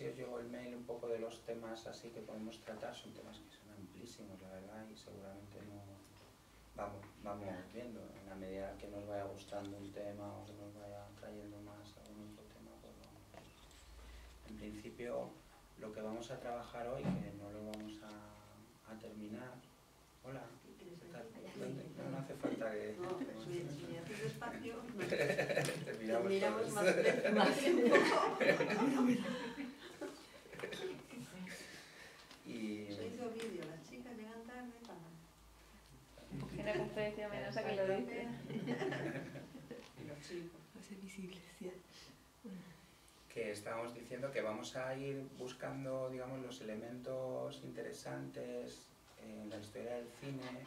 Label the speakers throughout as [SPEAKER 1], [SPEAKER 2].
[SPEAKER 1] si os llegó el mail un poco de los temas así que podemos tratar, son temas que son amplísimos, la verdad, y seguramente no vamos viendo, en la medida que nos vaya gustando un tema o que nos vaya trayendo más algún otro tema, pues vamos. En principio, lo que vamos a trabajar hoy, que no lo vamos a terminar. Hola, ¿qué tal? No hace falta que...
[SPEAKER 2] No, si me haces despacio, no.
[SPEAKER 1] Te miramos
[SPEAKER 2] más un poco.
[SPEAKER 1] Y...
[SPEAKER 2] Se hizo vídeo, las chicas llegan tarde para...
[SPEAKER 3] Una conferencia menos a que lo dice.
[SPEAKER 2] Y los chicos.
[SPEAKER 4] Va a ser visible, sí.
[SPEAKER 1] Que estábamos diciendo que vamos a ir buscando, digamos, los elementos interesantes en la historia del cine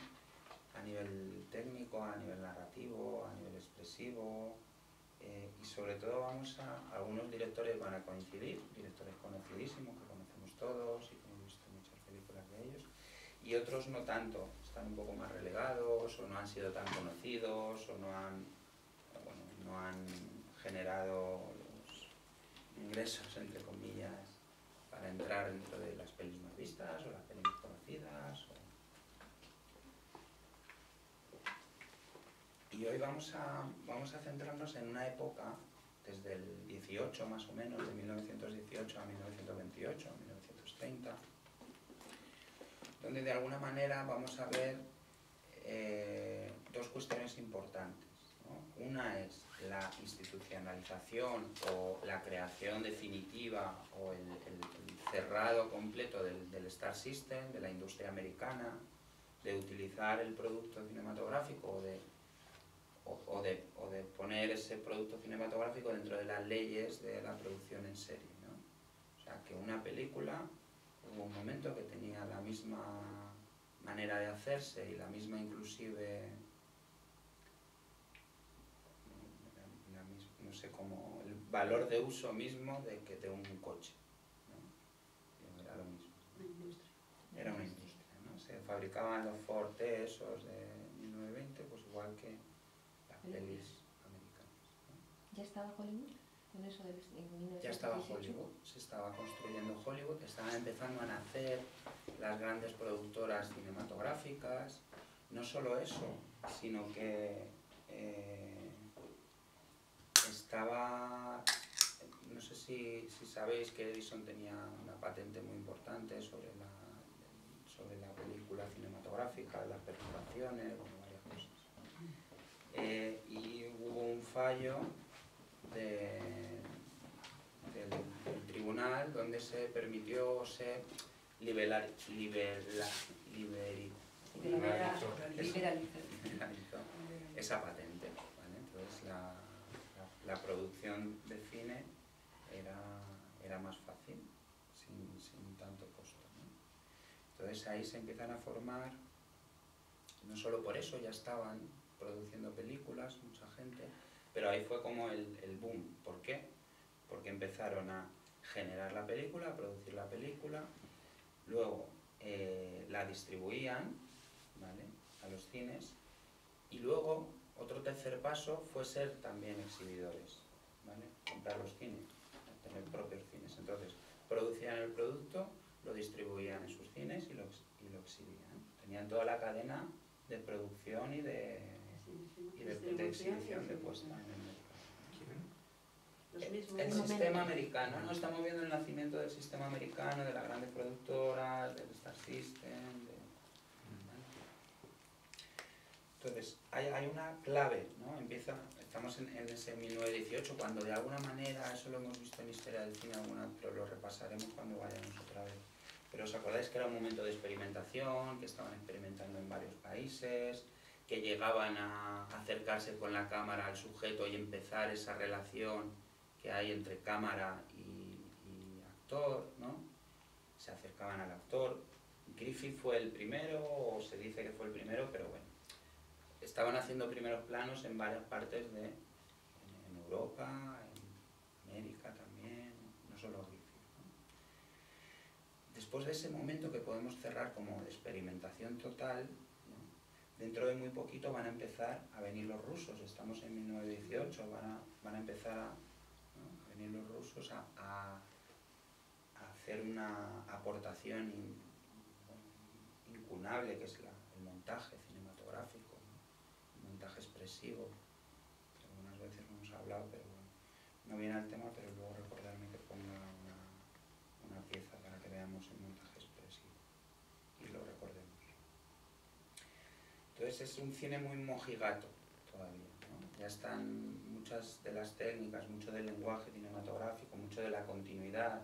[SPEAKER 1] a nivel técnico, a nivel narrativo, a nivel expresivo, y sobre todo algunos directores van a coincidir, directores conocidísimos que conocemos todos y que hemos visto muchas películas de ellos, y otros no tanto, están un poco más relegados o no han sido tan conocidos o no han generado los ingresos, entre comillas, para entrar dentro de las pelis más vistas o las pelis más conocidas. Y hoy vamos a centrarnos en una época, desde el 18 más o menos, de 1918 a 1928, a 1930, donde de alguna manera vamos a ver dos cuestiones importantes, ¿no? Una es la institucionalización o la creación definitiva o el cerrado completo del Star System, de la industria americana, de utilizar el producto cinematográfico o de poner ese producto cinematográfico dentro de las leyes de la producción en serie, ¿no? O sea, que una película, hubo un momento que tenía la misma manera de hacerse y la misma inclusive, no sé cómo, el valor de uso mismo de un coche, ¿no? Era lo mismo.
[SPEAKER 2] Una industria.
[SPEAKER 1] Era una industria, ¿no? Se fabricaban los Ford T esos de 1920, pues igual que las pelis americanas, ¿no?
[SPEAKER 4] ¿Ya estaba Hollywood con eso de
[SPEAKER 1] Ya estaba Hollywood, se estaba construyendo Hollywood, estaban empezando a nacer las grandes productoras cinematográficas. No solo eso, sino que estaba, no sé si sabéis que Edison tenía una patente muy importante sobre la película cinematográfica, las perforaciones, bueno, varias cosas. Y hubo un fallo del tribunal donde se permitió o se liberalizó esa patente, ¿vale? Entonces la producción de cine era más fácil, sin tanto costo, ¿no? Entonces ahí se empiezan a formar, no solo por eso ya estaban produciendo películas, mucha gente, pero ahí fue como el boom. ¿Por qué? Porque empezaron a generar la película, a producir la película, luego la distribuían, ¿vale?, a los cines, y luego otro tercer paso fue ser también exhibidores, ¿vale?, comprar los cines, tener propios cines. Entonces producían el producto, lo distribuían en sus cines y lo exhibían. Tenían toda la cadena de producción y de exhibición de puesta en el mercado. El sistema americano, ¿no? Estamos viendo el nacimiento del sistema americano, de las grandes productoras, del Star System. Entonces, hay una clave, ¿no? Estamos en ese 1918, cuando de alguna manera, eso lo hemos visto en Historia del Cine alguna, pero lo repasaremos cuando vayamos otra vez. Pero os acordáis que era un momento de experimentación, que estaban experimentando en varios países, que llegaban a acercarse con la cámara al sujeto y empezar esa relación que hay entre cámara y actor, ¿no? Se acercaban al actor. Griffith fue el primero, o se dice que fue el primero, pero bueno. Estaban haciendo primeros planos en varias partes en Europa, en América también, no solo Griffith, ¿no? Después de ese momento que podemos cerrar como de experimentación total, ¿no?, dentro de muy poquito van a empezar a venir los rusos. Estamos en 1918, van a empezar a venir los rusos a hacer una aportación incunable, que es el montaje cinematográfico, ¿no? El montaje expresivo, que algunas veces no hemos hablado, pero bueno, no viene al tema, pero luego recordarme que ponga una pieza para que veamos el montaje expresivo y lo recordemos. Entonces es un cine muy mojigato todavía, ¿no? Ya están muchas de las técnicas, mucho del lenguaje cinematográfico, mucho de la continuidad,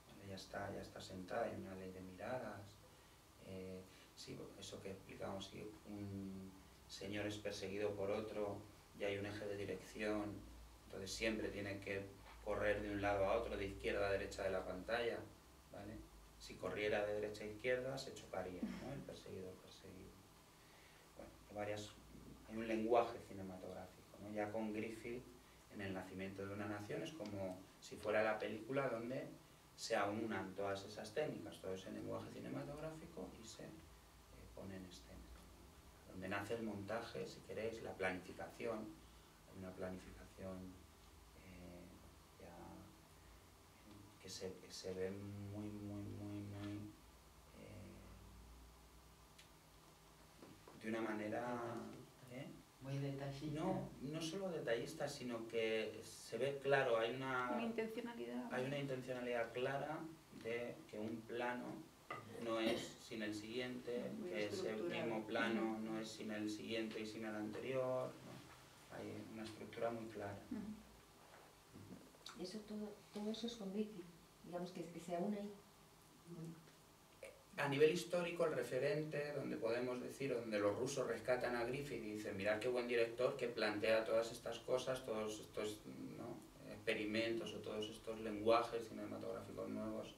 [SPEAKER 1] ¿vale? Ya está sentada, hay una ley de miradas, sí, eso que explicamos, si un señor es perseguido por otro y hay un eje de dirección, entonces siempre tiene que correr de un lado a otro, de izquierda a derecha de la pantalla, ¿vale? Si corriera de derecha a izquierda se chocaría, ¿no? El perseguido. Bueno, hay un lenguaje cinematográfico, ¿no? Ya con Griffith, en El nacimiento de una nación, es como si fuera la película donde se aunan todas esas técnicas, todo ese lenguaje cinematográfico y se pone en escena. Donde nace el montaje, si queréis, la planificación, hay una planificación que se ve muy de una manera
[SPEAKER 5] muy detallista.
[SPEAKER 1] No solo detallista, sino que se ve claro, hay
[SPEAKER 3] Una intencionalidad.
[SPEAKER 1] una intencionalidad clara de que un plano no es sin el siguiente,
[SPEAKER 2] Muy
[SPEAKER 1] que ese
[SPEAKER 2] estructural.
[SPEAKER 1] mismo plano no es sin el siguiente y sin el anterior, ¿no? Hay una estructura muy clara.
[SPEAKER 4] Eso todo eso es con Griffith, digamos que se aúna ahí.
[SPEAKER 1] A nivel histórico, el referente, donde podemos decir, donde los rusos rescatan a Griffith y dicen, mirad qué buen director que plantea todas estas cosas, todos estos, ¿no?, experimentos o todos estos lenguajes cinematográficos nuevos,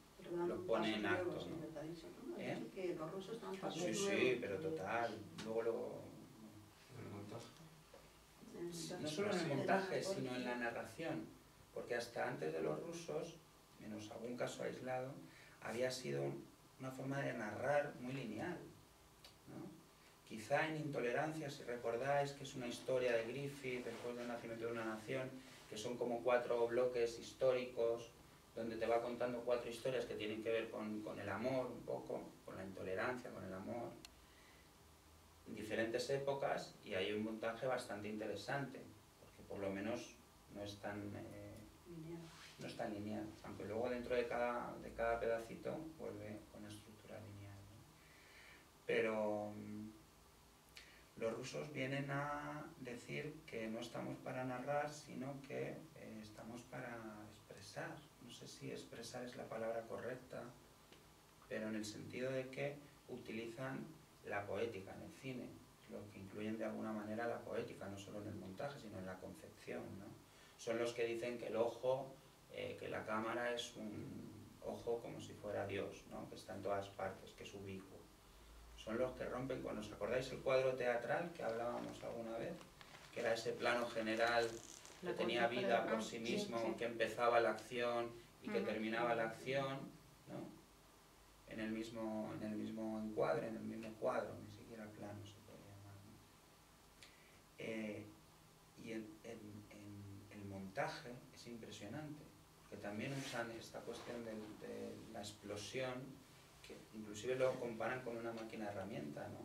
[SPEAKER 1] los pone en acto, ¿no?
[SPEAKER 2] ¿Eh? Que los rusos están pasos
[SPEAKER 1] Sí,
[SPEAKER 2] nuevos.
[SPEAKER 1] sí, pero total. Luego
[SPEAKER 6] El montaje.
[SPEAKER 1] no solo en el montaje, sino en la narración, porque hasta antes de los rusos, menos algún caso aislado, había sido una forma de narrar muy lineal, ¿no? Quizá en Intolerancia, si recordáis, que es una historia de Griffith después del nacimiento de una nación, que son como 4 bloques históricos, donde te va contando 4 historias que tienen que ver con el amor un poco, con la intolerancia, con el amor, en diferentes épocas, y hay un montaje bastante interesante, porque por lo menos no es tan lineal, aunque luego dentro de cada pedacito vuelve con una estructura lineal, ¿no? Pero los rusos vienen a decir que no estamos para narrar, sino que estamos para expresar. No sé si expresar es la palabra correcta, pero en el sentido de que utilizan la poética en el cine, los que incluyen de alguna manera la poética, no solo en el montaje, sino en la concepción, ¿no? Son los que dicen que el ojo, que la cámara es un ojo como si fuera Dios, ¿no?, que está en todas partes, que es ubicuo. Son los que rompen con, ¿os acordáis el cuadro teatral que hablábamos alguna vez? Que era ese plano general que tenía vida por sí mismo,
[SPEAKER 3] sí.
[SPEAKER 1] que empezaba la acción y que terminaba la acción, ¿no? En el mismo encuadre, en el mismo cuadro, ni siquiera plano se puede llamar, ¿no? Y el montaje es impresionante, porque también usan esta cuestión de la explosión, que inclusive lo comparan con una máquina herramienta, ¿no?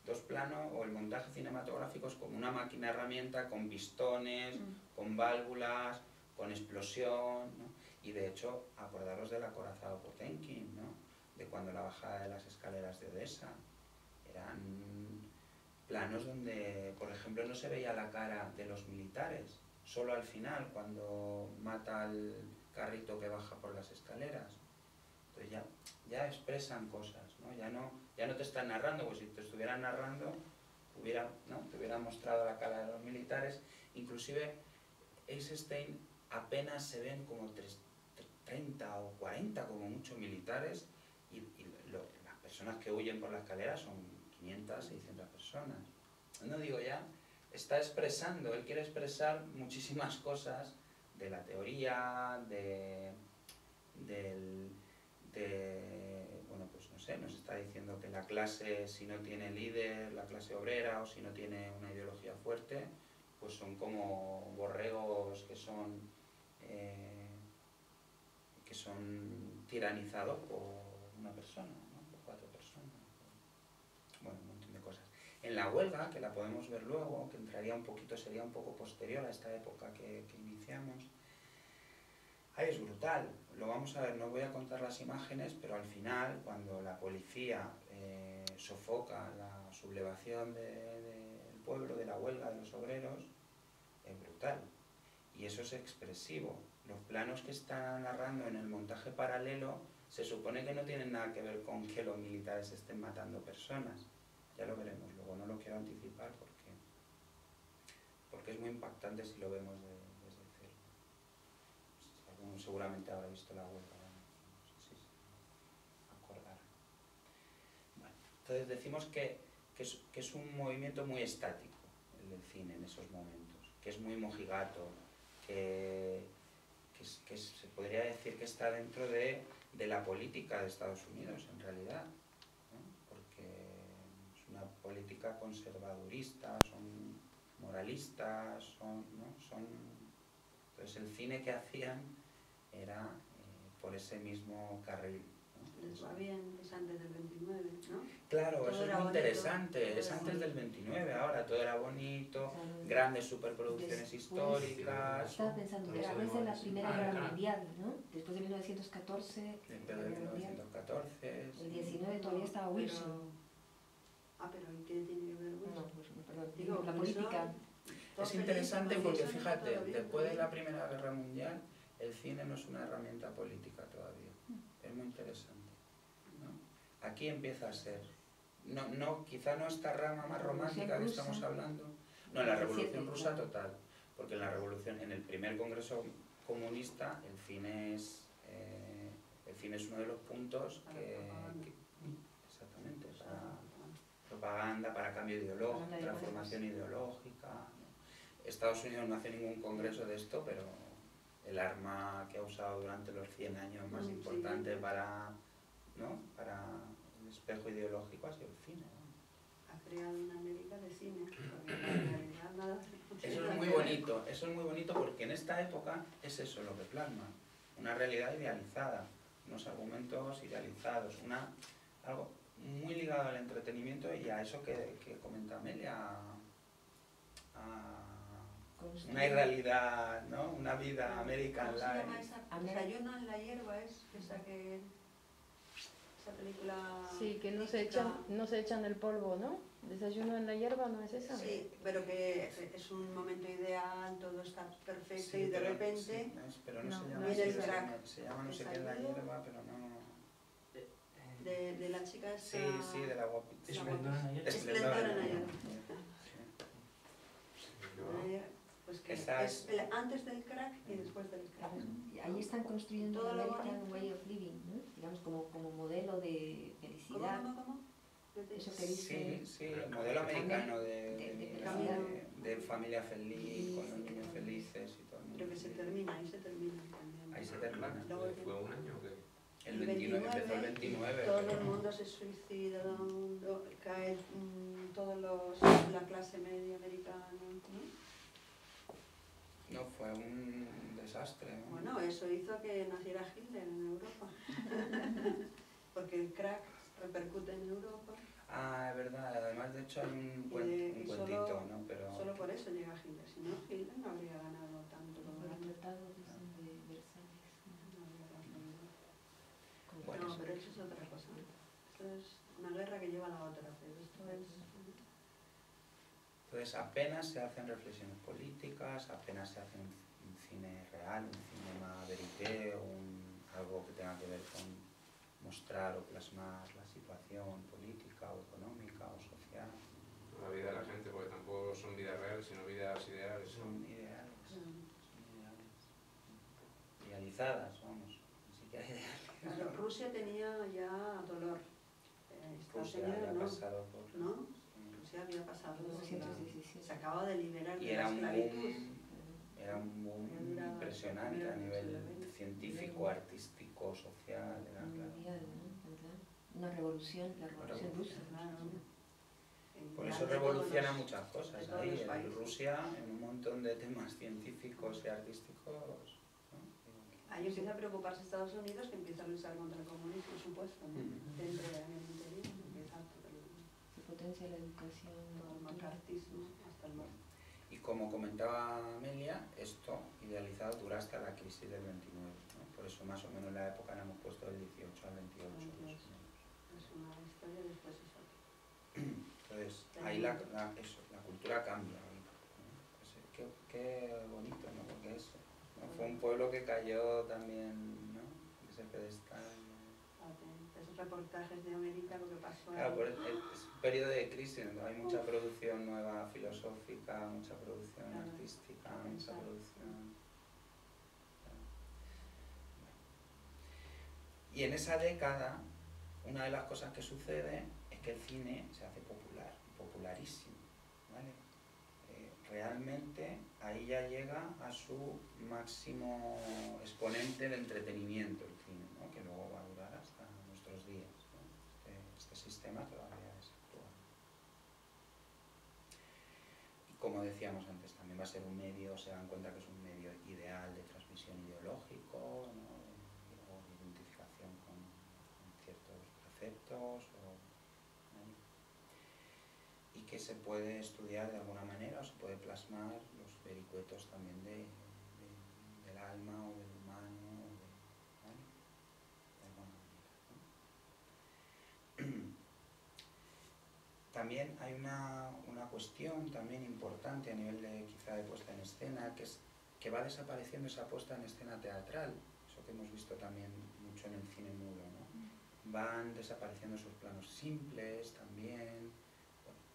[SPEAKER 1] Dos planos, o el montaje cinematográfico es como una máquina herramienta con pistones, con válvulas, con explosión, ¿no? Y de hecho, acordaros del acorazado Potemkin, ¿no?, de cuando la bajada de las escaleras de Odessa. Eran planos donde, por ejemplo, no se veía la cara de los militares, solo al final, cuando mata al carrito que baja por las escaleras. Entonces ya expresan cosas, ¿no? Ya no te están narrando, pues si te estuvieran narrando, te hubiera mostrado la cara de los militares. Inclusive Eisenstein apenas se ven como 30 o 40 como mucho militares, y las personas que huyen por la escalera son 500, 600 personas. No digo ya, está expresando, él quiere expresar muchísimas cosas de la teoría, bueno, pues no sé, nos está diciendo que la clase, si no tiene líder, la clase obrera, o si no tiene una ideología fuerte, pues son como borregos que son tiranizado por una persona, ¿no? Por 4 personas. Bueno, un montón de cosas. En la huelga, que la podemos ver luego, que entraría un poquito, sería un poco posterior a esta época que iniciamos, ahí es brutal. Lo vamos a ver, no voy a contar las imágenes, pero al final, cuando la policía sofoca la sublevación del pueblo, de la huelga de los obreros, es brutal. Y eso es expresivo. Los planos que están narrando en el montaje paralelo se supone que no tienen nada que ver con que los militares estén matando personas. Ya lo veremos luego, no lo quiero anticipar porque es muy impactante si lo vemos desde cero. Alguno seguramente habrá visto la huelga, no sé si se acordarán. Bueno, entonces decimos que es un movimiento muy estático el del cine en esos momentos, que es muy mojigato, que se podría decir que está dentro de la política de Estados Unidos en realidad, ¿no? Porque es una política conservadurista, son moralistas, entonces el cine que hacían era por ese mismo carril, ¿no?
[SPEAKER 2] Les va bien, es antes del 29, ¿no?
[SPEAKER 1] Claro,
[SPEAKER 2] Todo
[SPEAKER 1] eso es
[SPEAKER 2] era
[SPEAKER 1] muy
[SPEAKER 2] bonito,
[SPEAKER 1] interesante,
[SPEAKER 2] todo
[SPEAKER 1] es
[SPEAKER 2] era
[SPEAKER 1] antes del 29, ahora todo era bonito,
[SPEAKER 4] Claro.
[SPEAKER 1] grandes superproducciones
[SPEAKER 4] Después,
[SPEAKER 1] históricas.
[SPEAKER 4] Estaba pensando,
[SPEAKER 6] Todo eso
[SPEAKER 4] después de la
[SPEAKER 6] es-
[SPEAKER 4] Primera
[SPEAKER 6] Ah,
[SPEAKER 4] Guerra
[SPEAKER 6] claro.
[SPEAKER 4] Mundial, ¿no? Después de 1914,
[SPEAKER 1] Después
[SPEAKER 4] la
[SPEAKER 1] de
[SPEAKER 4] Guerra Mundial.
[SPEAKER 1] 1914.
[SPEAKER 4] El 19 todavía estaba Wilson.
[SPEAKER 2] Pero ¿y qué tiene que ver Wilson?
[SPEAKER 4] No, pues, perdón,
[SPEAKER 2] Digo,
[SPEAKER 4] la
[SPEAKER 2] Wilson,
[SPEAKER 4] política.
[SPEAKER 2] todo
[SPEAKER 1] Es
[SPEAKER 2] feliz,
[SPEAKER 1] interesante
[SPEAKER 2] con
[SPEAKER 1] porque
[SPEAKER 2] Wilson,
[SPEAKER 1] fíjate,
[SPEAKER 2] todo bien,
[SPEAKER 1] después de
[SPEAKER 2] todo
[SPEAKER 1] la
[SPEAKER 2] bien.
[SPEAKER 1] Primera Guerra Mundial, el cine no es una herramienta política todavía. Es muy interesante, ¿no? Aquí empieza a ser. Quizá no esta rama más romántica que estamos hablando. No, en la Revolución Rusa total. Porque en el primer Congreso Comunista, el cine es uno de los puntos exactamente, para propaganda, para cambio ideológico, transformación ideológica, ¿no? Estados Unidos no hace ningún congreso de esto, pero el arma que ha usado durante los 100 años más importante para el espejo ideológico ha sido el cine, ¿no?
[SPEAKER 2] Ha creado una América de cine, porque en realidad nada.
[SPEAKER 1] Eso es muy bonito porque en esta época es eso lo que plasma, una realidad idealizada, unos argumentos idealizados, algo muy ligado al entretenimiento y a eso que comenta Amelia, a una irrealidad, ¿no? Una vida American
[SPEAKER 2] ¿Cómo se llama
[SPEAKER 1] Life.
[SPEAKER 2] esa? Desayuno en la hierba es esa película.
[SPEAKER 3] Sí, que no
[SPEAKER 2] mítica.
[SPEAKER 3] se echan el polvo, ¿no? Desayuno en la hierba, ¿no es esa?
[SPEAKER 2] Sí, pero que es un momento ideal, todo está perfecto
[SPEAKER 1] Sí,
[SPEAKER 2] y de
[SPEAKER 1] pero-
[SPEAKER 2] repente
[SPEAKER 1] sí, pero no
[SPEAKER 3] No,
[SPEAKER 1] se
[SPEAKER 3] no
[SPEAKER 1] llama
[SPEAKER 2] es
[SPEAKER 1] así,
[SPEAKER 2] el crack.
[SPEAKER 1] se llama no sé qué en la
[SPEAKER 2] Desayuno.
[SPEAKER 1] hierba, pero no.
[SPEAKER 2] de la chica
[SPEAKER 1] Sí,
[SPEAKER 2] esta.
[SPEAKER 1] sí, de la guapita.
[SPEAKER 6] Esplendor en ayer.
[SPEAKER 2] Esplendor en ayer.
[SPEAKER 1] Sí.
[SPEAKER 2] Pues que
[SPEAKER 1] Esa
[SPEAKER 2] es antes del crack y después del crack.
[SPEAKER 4] Y ahí están construyendo
[SPEAKER 2] Todo
[SPEAKER 4] el
[SPEAKER 2] lo
[SPEAKER 4] American
[SPEAKER 2] bonito.
[SPEAKER 4] Way of Living, ¿no? Digamos como modelo de felicidad.
[SPEAKER 2] ¿Cómo?
[SPEAKER 4] Eso que dice.
[SPEAKER 1] Sí, el modelo americano
[SPEAKER 4] de
[SPEAKER 1] de familia feliz, con los niños felices y todo.
[SPEAKER 2] Creo que se termina, ahí se termina también.
[SPEAKER 1] Ahí se termina.
[SPEAKER 2] Luego
[SPEAKER 6] ¿Fue un año o qué?
[SPEAKER 1] El 29, empezó el 29.
[SPEAKER 2] Todo
[SPEAKER 1] pero-
[SPEAKER 2] el mundo se suicida, cae la clase media americana, ¿no?
[SPEAKER 1] No, fue un desastre, ¿no?
[SPEAKER 2] Bueno, eso hizo que naciera Hitler en Europa. Porque el crack repercute en Europa.
[SPEAKER 1] Ah, es verdad, además de hecho hay un
[SPEAKER 2] Y
[SPEAKER 1] cuentito,
[SPEAKER 2] solo-
[SPEAKER 1] ¿no? Pero
[SPEAKER 2] Solo por eso llega Hitler. Si no, Hitler no habría ganado tanto como
[SPEAKER 4] Por el
[SPEAKER 2] ganó.
[SPEAKER 4] tratado de Versalles.
[SPEAKER 2] No habría ganado.
[SPEAKER 1] Bueno,
[SPEAKER 2] No, pero eso es otra cosa. Esto es una guerra que lleva a la otra, pero esto es.
[SPEAKER 1] entonces apenas se hacen reflexiones políticas, apenas se hace un cine real, un cinema verité, algo que tenga que ver con mostrar o plasmar la situación política o económica o social.
[SPEAKER 6] La vida de la gente, porque tampoco son vidas reales, sino vidas ideales.
[SPEAKER 1] Son ideales, idealizadas, vamos, ni siquiera ideales.
[SPEAKER 2] Claro, Rusia tenía ya dolor. Estados
[SPEAKER 1] Rusia
[SPEAKER 2] Unidos
[SPEAKER 1] había
[SPEAKER 2] no.
[SPEAKER 1] pasado por...
[SPEAKER 2] ¿No?
[SPEAKER 1] sí.
[SPEAKER 2] Rusia había pasado.
[SPEAKER 4] 1917.
[SPEAKER 2] Se acaba de liberar
[SPEAKER 1] Y
[SPEAKER 2] de
[SPEAKER 1] era
[SPEAKER 2] la
[SPEAKER 1] un
[SPEAKER 2] esclavitud.
[SPEAKER 1] boom impresionante a nivel científico, artístico, social. Era, claro.
[SPEAKER 4] Mundial, ¿no? ¿Verdad? Una revolución, la revolución rusa.
[SPEAKER 2] Claro.
[SPEAKER 1] Por
[SPEAKER 2] En
[SPEAKER 1] eso
[SPEAKER 2] de
[SPEAKER 1] revoluciona
[SPEAKER 2] todos los-
[SPEAKER 1] muchas cosas
[SPEAKER 2] de todos
[SPEAKER 1] ahí,
[SPEAKER 2] los
[SPEAKER 1] en
[SPEAKER 2] países.
[SPEAKER 1] Rusia, en un montón de temas científicos y artísticos. ¿No?
[SPEAKER 2] Ahí empieza a preocuparse Estados Unidos, que empieza a luchar contra el comunismo, supuesto, ¿no? Dentro de en el interior empieza todo
[SPEAKER 4] Se potencia la educación, la
[SPEAKER 2] el
[SPEAKER 4] cultura.
[SPEAKER 2] macartismo hasta el mar.
[SPEAKER 1] Y como comentaba Amelia, esto idealizado dura hasta la crisis del 29, ¿no? Por eso más o menos la época la hemos puesto del 18 al 28. Más o menos.
[SPEAKER 2] Es una historia, después es otra.
[SPEAKER 1] Entonces, ahí la cultura cambia. ¿No? Pues, qué bonito, ¿no? Porque eso, ¿no? Fue un pueblo que cayó también, ¿no? Ese pedestal.
[SPEAKER 2] Esos reportajes de América, lo que pasó
[SPEAKER 1] Claro,
[SPEAKER 2] ahí.
[SPEAKER 1] es un periodo de crisis, ¿no? Hay mucha producción nueva filosófica, mucha producción artística, mucha producción... Y en esa década, una de las cosas que sucede es que el cine se hace popular, popularísimo, ¿vale? Realmente ahí ya llega a su máximo exponente de entretenimiento el cine, ¿no? Que luego va a durar hasta nuestros días, ¿no? Este sistema todavía es actual. Y como decíamos antes, también va a ser un medio, se dan cuenta que es un medio ideal de transmisión ideológico, ¿no? O de identificación con ciertos preceptos, ¿vale? Y que se puede estudiar de alguna manera o se puede plasmar los vericuetos también del alma o del humano, ¿vale? De alguna manera, ¿no? También hay una cuestión también importante a nivel de quizá de puesta en escena, que es que va desapareciendo esa puesta en escena teatral, eso que hemos visto también mucho en el cine mudo, ¿no? Van desapareciendo esos planos simples también,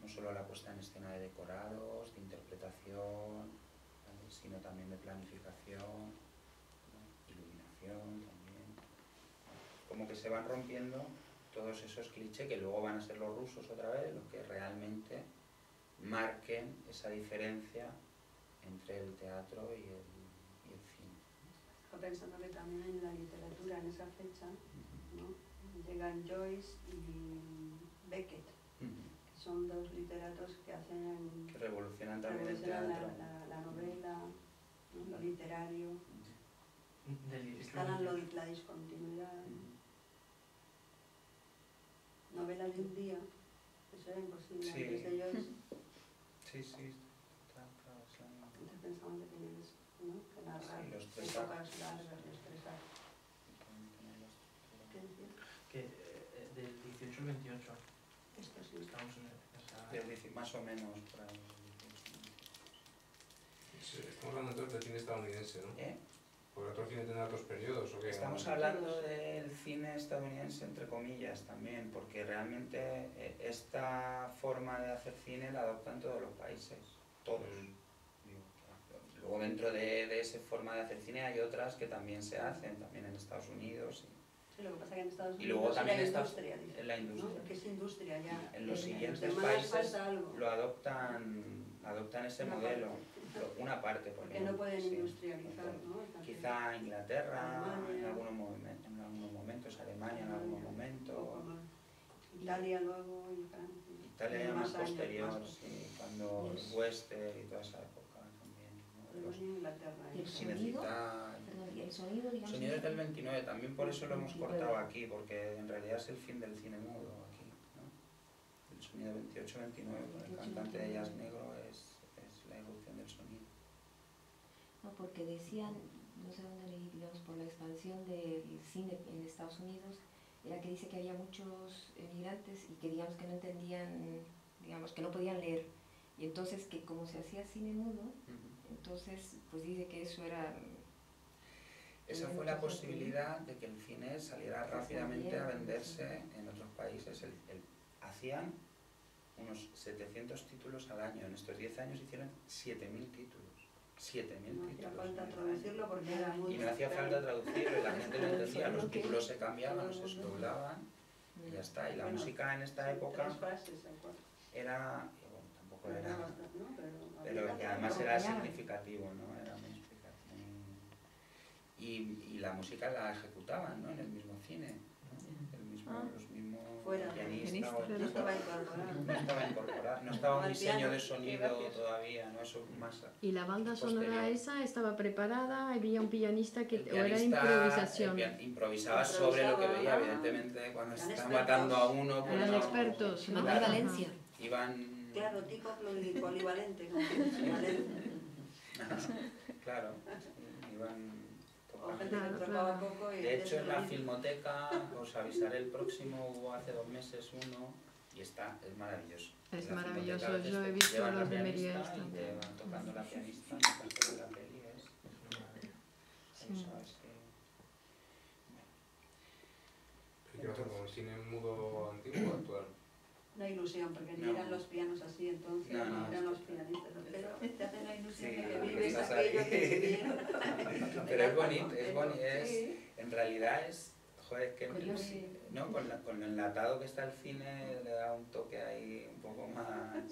[SPEAKER 1] no solo la puesta en escena de decorados, de interpretación, ¿vale? Sino también de planificación, ¿no? Iluminación también, ¿no? Como que se van rompiendo todos esos clichés que luego van a ser los rusos otra vez los que realmente marquen esa diferencia entre el teatro y el cine.
[SPEAKER 2] Estaba pensando que también en la literatura en esa fecha, ¿no? Llegan Joyce y Beckett, que son dos literatos que hacen
[SPEAKER 1] Que revolucionan también el
[SPEAKER 2] revolucionan
[SPEAKER 1] teatro.
[SPEAKER 2] la novela, ¿no? Lo literario,
[SPEAKER 5] Del
[SPEAKER 2] instalan la discontinuidad. Novela de un día, eso era imposible
[SPEAKER 1] Sí.
[SPEAKER 2] antes de Joyce.
[SPEAKER 1] Sí, sí, claro,
[SPEAKER 2] Entonces pensaban que tenían eso, ¿no? Que narrar
[SPEAKER 1] Sí, los tres
[SPEAKER 2] épocas
[SPEAKER 1] actos.
[SPEAKER 2] largas y estresar. ¿Qué decías?
[SPEAKER 5] Que del 18 al 28
[SPEAKER 2] Esto sí.
[SPEAKER 5] estamos en esa...
[SPEAKER 1] Más o menos por ahí.
[SPEAKER 6] Sí, estamos hablando entonces del cine estadounidense, ¿no?
[SPEAKER 1] ¿Eh?
[SPEAKER 6] ¿Porque otro cine tendrá otros periodos o qué?
[SPEAKER 1] Estamos hablando del cine estadounidense entre comillas también, porque realmente esta forma de hacer cine la adoptan todos los países, todos. Digo, luego dentro de esa forma de hacer cine hay otras que también se hacen, también en Estados Unidos.
[SPEAKER 2] Sí, lo que pasa es que en Estados
[SPEAKER 1] Y
[SPEAKER 2] Unidos
[SPEAKER 1] luego también
[SPEAKER 2] era
[SPEAKER 1] está
[SPEAKER 2] industria, dice,
[SPEAKER 1] en la industria.
[SPEAKER 2] ¿no? Que es industria ya.
[SPEAKER 1] En los siguientes
[SPEAKER 2] demás
[SPEAKER 1] países
[SPEAKER 2] falta algo.
[SPEAKER 1] lo adoptan ese
[SPEAKER 2] Una
[SPEAKER 1] modelo,
[SPEAKER 2] parte.
[SPEAKER 1] una parte
[SPEAKER 2] Porque no pueden
[SPEAKER 1] sí,
[SPEAKER 2] industrializar,
[SPEAKER 1] no pueden.
[SPEAKER 2] ¿no?
[SPEAKER 1] Quizá Inglaterra
[SPEAKER 2] Alemania.
[SPEAKER 1] en algunos momentos, Alemania en algunos
[SPEAKER 2] Un poco
[SPEAKER 1] momentos,
[SPEAKER 2] más. Italia luego y Francia.
[SPEAKER 1] Italia ya
[SPEAKER 2] Y
[SPEAKER 1] más
[SPEAKER 2] años,
[SPEAKER 1] posterior,
[SPEAKER 2] más
[SPEAKER 1] sí, cuando el western y toda esa época también, ¿no?
[SPEAKER 2] Alemania e Inglaterra.
[SPEAKER 4] ¿Y el
[SPEAKER 1] Sin
[SPEAKER 4] sonido?
[SPEAKER 1] necesitar...
[SPEAKER 4] Perdón, ¿y el sonido, digamos?
[SPEAKER 1] Sonido es del 29, también por eso lo hemos
[SPEAKER 4] 29.
[SPEAKER 1] cortado aquí, porque en realidad es el fin del cine mudo aquí, ¿no? El sonido 28-29 con el cantante de jazz negro es la evolución del sonido.
[SPEAKER 4] No, porque decían, no sé dónde leí, digamos, por la expansión del cine en Estados Unidos, era que dice que había muchos emigrantes y que digamos que no entendían, digamos que no podían leer. Y entonces que como se hacía cine mudo, entonces pues dice que eso era...
[SPEAKER 1] Esa fue la posibilidad de que el cine saliera rápidamente a venderse en otros países. Hacían unos 700 títulos al año. En estos 10 años hicieron 7.000 títulos. 7.000
[SPEAKER 2] No hacía
[SPEAKER 1] títulos.
[SPEAKER 2] falta traducirlo porque era muy...
[SPEAKER 1] Y no hacía falta traducirlo, y la gente lo entendía, los
[SPEAKER 4] Solo que-
[SPEAKER 1] títulos se cambiaban, se doblaban y ya está. Y la
[SPEAKER 2] Bueno,
[SPEAKER 1] música en esta época
[SPEAKER 2] 3 frases, ¿se acuerda?
[SPEAKER 1] era, bueno, tampoco
[SPEAKER 2] Era
[SPEAKER 1] era,
[SPEAKER 2] bastante, ¿no?
[SPEAKER 1] pero
[SPEAKER 2] había
[SPEAKER 1] que además
[SPEAKER 2] que-
[SPEAKER 1] era significativo, ¿no? Era muy significativo. Y la música la ejecutaban, ¿no? En el mismo cine, ¿no? Los mismos
[SPEAKER 2] Fuera.
[SPEAKER 1] pianistas,
[SPEAKER 2] No estaba incorporado.
[SPEAKER 1] No estaba incorporado, no estaba un
[SPEAKER 2] Al
[SPEAKER 1] diseño
[SPEAKER 2] piano.
[SPEAKER 1] de sonido todavía, ¿no? Eso más.
[SPEAKER 7] ¿Y la banda
[SPEAKER 1] Posterior.
[SPEAKER 7] sonora esa estaba preparada? ¿Había un pianista que
[SPEAKER 1] El
[SPEAKER 7] o era
[SPEAKER 1] pianista,
[SPEAKER 7] improvisación?
[SPEAKER 1] improvisaba sobre lo que veía,
[SPEAKER 7] Ah.
[SPEAKER 1] evidentemente, cuando se
[SPEAKER 2] Eran
[SPEAKER 1] está
[SPEAKER 2] expertos.
[SPEAKER 1] matando a uno, pues
[SPEAKER 7] Eran
[SPEAKER 1] no-
[SPEAKER 7] expertos, ¿no?
[SPEAKER 4] Manuel
[SPEAKER 1] Claro.
[SPEAKER 4] Valencia.
[SPEAKER 1] Iban.
[SPEAKER 2] Claro, tipo polivalente, como polivalente.
[SPEAKER 1] Claro, iban
[SPEAKER 2] O gente
[SPEAKER 1] tocando.
[SPEAKER 2] que tocaba poco y...
[SPEAKER 1] De hecho, en la
[SPEAKER 2] filmo
[SPEAKER 1] filmoteca, os avisaré el próximo, hubo hace 2 meses uno, y es maravilloso.
[SPEAKER 7] Es
[SPEAKER 1] En la
[SPEAKER 7] maravilloso,
[SPEAKER 1] filmoteca
[SPEAKER 7] yo he
[SPEAKER 1] te
[SPEAKER 7] visto
[SPEAKER 1] llevan la
[SPEAKER 7] los de
[SPEAKER 1] pianista
[SPEAKER 7] Meriés
[SPEAKER 1] y
[SPEAKER 7] también.
[SPEAKER 1] te van tocando la pianista mientras ves la peli, es
[SPEAKER 5] Es una maravilla.
[SPEAKER 7] Sí.
[SPEAKER 1] eso, es que...
[SPEAKER 6] ¿Y qué pasa con el cine mudo antiguo o actual?
[SPEAKER 2] Una ilusión, porque ni
[SPEAKER 1] No.
[SPEAKER 2] eran los pianos así entonces,
[SPEAKER 1] No,
[SPEAKER 2] ni
[SPEAKER 1] no,
[SPEAKER 2] eran
[SPEAKER 1] es
[SPEAKER 2] los
[SPEAKER 1] que-
[SPEAKER 2] pianistas, pero te hacen la ilusión
[SPEAKER 1] Sí,
[SPEAKER 2] de que
[SPEAKER 1] porque
[SPEAKER 2] vives
[SPEAKER 1] estás
[SPEAKER 2] aquello
[SPEAKER 1] ahí.
[SPEAKER 2] que vivieron.
[SPEAKER 1] Pero es bonito, es,
[SPEAKER 2] Sí.
[SPEAKER 1] en realidad es, joder, es que
[SPEAKER 4] Curioso.
[SPEAKER 1] ¿no? Con lo enlatado que está el cine le da un toque ahí un poco más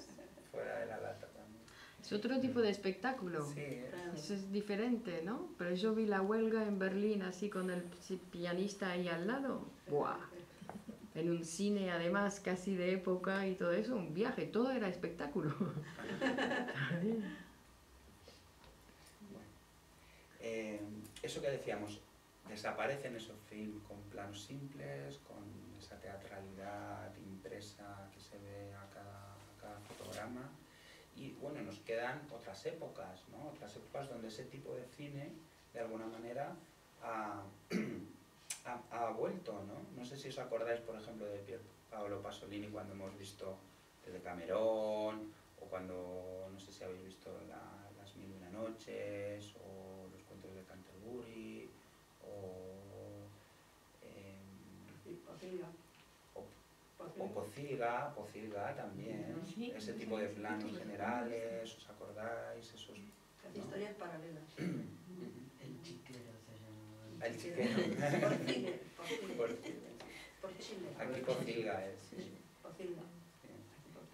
[SPEAKER 1] fuera de la lata también.
[SPEAKER 7] Es otro tipo de espectáculo.
[SPEAKER 1] Sí,
[SPEAKER 2] Claro.
[SPEAKER 7] Eso es diferente, ¿no? Pero yo vi la huelga en Berlín así con el pianista ahí al lado. ¡Buah! En un cine además casi de época y todo eso, un viaje, todo era espectáculo.
[SPEAKER 1] Eso que decíamos, desaparecen esos films con planos simples, con esa teatralidad impresa que se ve a cada fotograma. Y bueno, nos quedan otras épocas, ¿no? Otras épocas donde ese tipo de cine, de alguna manera, ha vuelto, ¿no? No sé si os acordáis, por ejemplo, de Pier Paolo Pasolini cuando hemos visto el de Camerón, o cuando, no sé si habéis visto Las Mil y Una Noches, o Los Cuentos de Canterbury, o
[SPEAKER 2] Pocilga.
[SPEAKER 1] o Pociga también,
[SPEAKER 4] Sí,
[SPEAKER 1] ese
[SPEAKER 4] sí,
[SPEAKER 1] tipo de
[SPEAKER 4] sí,
[SPEAKER 1] planos
[SPEAKER 4] sí.
[SPEAKER 1] generales, ¿os acordáis? Esos...
[SPEAKER 2] Casi historias paralelas.
[SPEAKER 8] El chiquero se llama.
[SPEAKER 1] El chiquero.
[SPEAKER 2] Por Chile, por Chile.
[SPEAKER 1] Por-
[SPEAKER 2] Por Chile.
[SPEAKER 1] Aquí Pociga es.
[SPEAKER 2] Sí, Pocilga.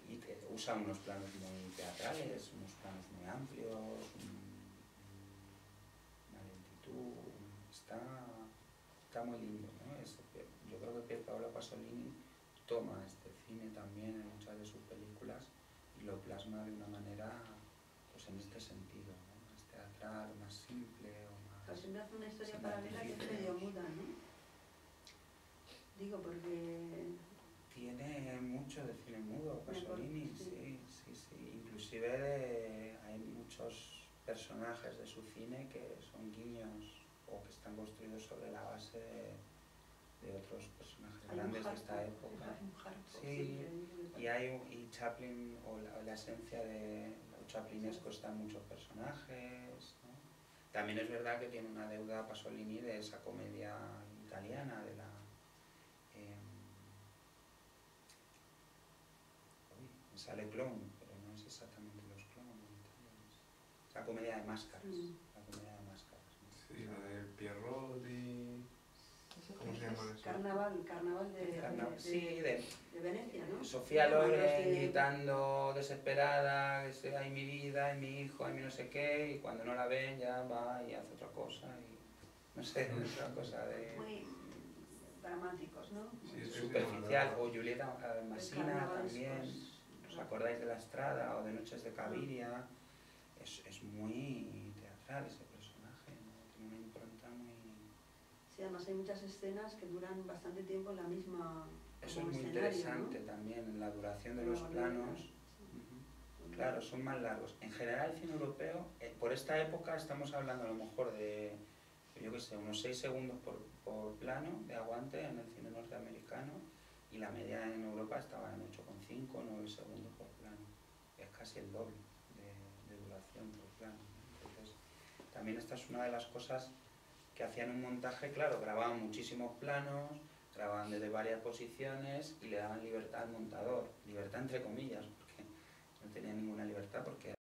[SPEAKER 1] Y usa unos planos muy teatrales, unos planos muy amplios, una lentitud, está muy lindo, ¿no? Yo creo que Pier Paolo Pasolini toma este cine también en muchas de sus películas y lo plasma de una manera, pues en este sentido, ¿no? Más teatral, más simple o más...
[SPEAKER 2] Casi me hace una historia
[SPEAKER 1] sin
[SPEAKER 2] paralela que es
[SPEAKER 1] artificio.
[SPEAKER 2] medio muda, ¿no? Digo, porque...
[SPEAKER 1] Tiene mucho de cine mudo, Pasolini,
[SPEAKER 2] Sí.
[SPEAKER 1] sí. Inclusive hay muchos personajes de su cine que son guiños o que están construidos sobre la base de otros personajes
[SPEAKER 2] Hay un
[SPEAKER 1] grandes de
[SPEAKER 2] harpo,
[SPEAKER 1] esta época.
[SPEAKER 2] un harpo,
[SPEAKER 1] Sí,
[SPEAKER 2] sí,
[SPEAKER 1] y Chaplin, o la esencia de lo chaplinesco está en muchos personajes, ¿no? También es verdad que tiene una deuda Pasolini de esa comedia italiana, de la... me sale clown, pero no es exactamente los clowns italianos. Es la comedia de máscaras, la comedia de máscaras, ¿no?
[SPEAKER 6] Sí, la de Pierrot y... ¿Cómo se llaman esos?
[SPEAKER 2] Carnaval
[SPEAKER 1] Sí, de
[SPEAKER 2] de Venecia, ¿no?
[SPEAKER 1] Sofía
[SPEAKER 2] Llaman los
[SPEAKER 1] Loren
[SPEAKER 2] de-
[SPEAKER 1] gritando desesperada, que ay mi vida, ay mi hijo, ay mi no sé qué, y cuando no la ven ya va y hace otra cosa, y no sé, es una cosa de
[SPEAKER 2] Muy dramáticos, ¿no?
[SPEAKER 6] Sí, sí,
[SPEAKER 1] superficial. O Julieta Massina
[SPEAKER 2] carnavales,
[SPEAKER 1] también, ¿os acordáis de La Estrada o de Noches de Caviria? Es muy teatral ese personaje, ¿no? Tiene una impronta muy...
[SPEAKER 2] Sí, además hay muchas escenas que duran bastante tiempo en la misma...
[SPEAKER 1] Eso es
[SPEAKER 2] como
[SPEAKER 1] muy
[SPEAKER 2] escenario,
[SPEAKER 1] interesante
[SPEAKER 2] ¿no?
[SPEAKER 1] también, en la duración de
[SPEAKER 2] Como
[SPEAKER 1] los planos.
[SPEAKER 2] sí.
[SPEAKER 1] Ujú. Claro, son más largos. En general el cine europeo, por esta época estamos hablando a lo mejor de, yo qué sé, unos 6 segundos por plano de aguante en el cine norteamericano, y la media en Europa estaba en 8,5 o 9 segundos por plano. Es casi el doble de duración por plano, ¿no? Entonces, también esta es una de las cosas que hacían un montaje, claro, grababan muchísimos planos, grababan desde varias posiciones y le daban libertad al montador, libertad entre comillas, porque no tenía ninguna libertad porque